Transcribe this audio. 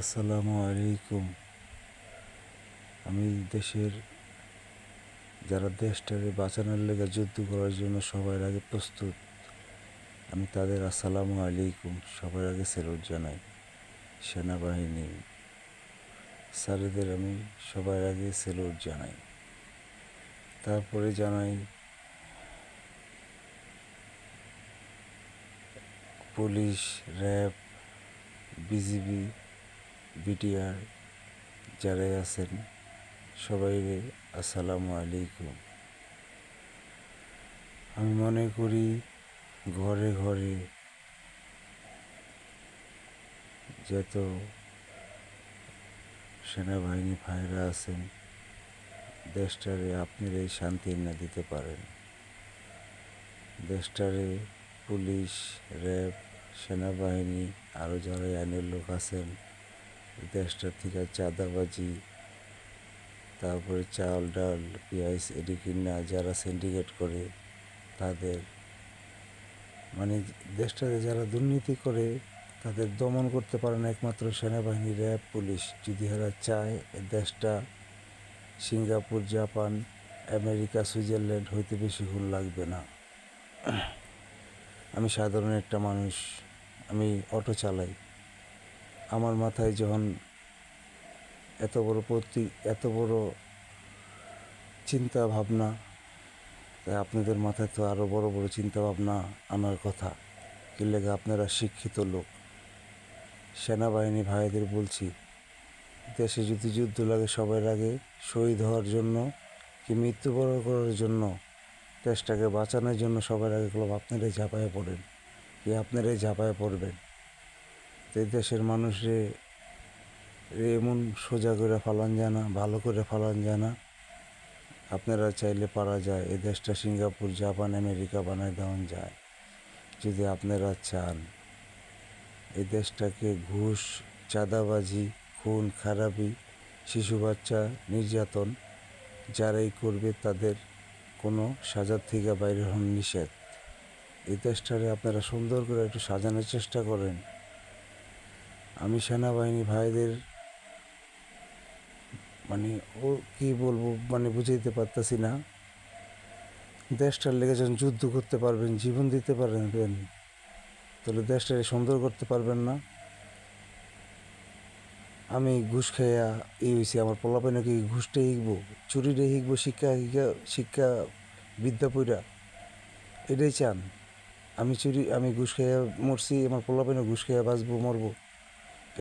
আসসালামু আলাইকুম। আমি দেশের যারা দেশটাকে বাঁচানোর লেগে যুদ্ধ করার জন্য সবার আগে প্রস্তুত, আমি তাদের আসসালামু আলাইকুম সবার আগে স্যালুট জানাই। সেনাবাহিনী স্যারেদের আমি সবার আগে স্যালুট জানাই। তারপরে জানাই পুলিশ, র্যাব, বিজিবি, বিটিআর যারাই আছেন সবাইকে আসসালামু আলাইকুম। আমি মনে করি ঘরে ঘরে যত সেনাবাহিনী ভাইরা আছেন, দেশটারে আপনারাই শান্তি এনে দিতে পারেন। দেশটারে পুলিশ, র্যাব, সেনাবাহিনী আরও যারা আইনের লোক আছেন, দেশটার থেকে চাঁদাবাজি, তারপরে চাল ডাল পেঁয়াজ এটি কিনা যারা সিন্ডিকেট করে তাদের মানে দেশটাতে যারা দুর্নীতি করে তাদের দমন করতে পারে না একমাত্র সেনাবাহিনী, র্যাব, পুলিশ। যদি এরা চায় দেশটা সিঙ্গাপুর, জাপান, আমেরিকা, সুইজারল্যান্ড হইতে বেশিক্ষণ লাগবে না। আমি সাধারণ একটা মানুষ, আমি অটো চালাই। আমার মাথায় যখন এত বড় চিন্তা ভাবনা, তাই আপনাদের মাথায় তো আরও বড় বড় চিন্তা ভাবনা আনার কথা। কি লেগে আপনারা শিক্ষিত লোক। সেনাবাহিনী ভাইদের বলছি, দেশে যদি যুদ্ধ লাগে সবার আগে শহীদ হওয়ার জন্য কি মৃত্যুবরণ করার জন্য, দেশটাকে বাঁচানোর জন্য সবার আগে আপনারাই ঝাঁপায়ে পড়েন, কি আপনারাই ঝাঁপায়ে পড়বেন। তো এই দেশের মানুষরে এমন সোজা করে ফালান যায় না, ভালো করে ফালান যায় না। আপনারা চাইলে পারা যায় এই দেশটা সিঙ্গাপুর, জাপান, আমেরিকা বানায় দেওয়া যায় যদি আপনারা চান। এই দেশটাকে ঘুষ, চাঁদাবাজি, খুন খারাপি, শিশু বাচ্চা নির্যাতন যারাই করবে তাদের কোনো সাজার থেকে বাইরে হন নিষেধ। এই দেশটারে আপনারা সুন্দর করে একটু সাজানোর চেষ্টা করেন। আমি সেনাবাহিনী ভাইদের ও কী বলবো বুঝাইতে পারতেছি না। দেশটার লেগে যখন যুদ্ধ করতে পারবেন, জীবন দিতে পারবেন, তাহলে দেশটাকে সুন্দর করতে পারবেন না। আমি ঘুষ খাইয়া হয়েছি, আমার পোলাপাইনে কি ঘুষটাই শিখবো, চুরিটাই শিখবো, শিক্ষা বিদ্যা পইরা এটাই চান? আমি ঘুষ খাইয়া মরছি, আমার পোলাপাইনে ঘুষ খাইয়া বাঁচবো মরবো?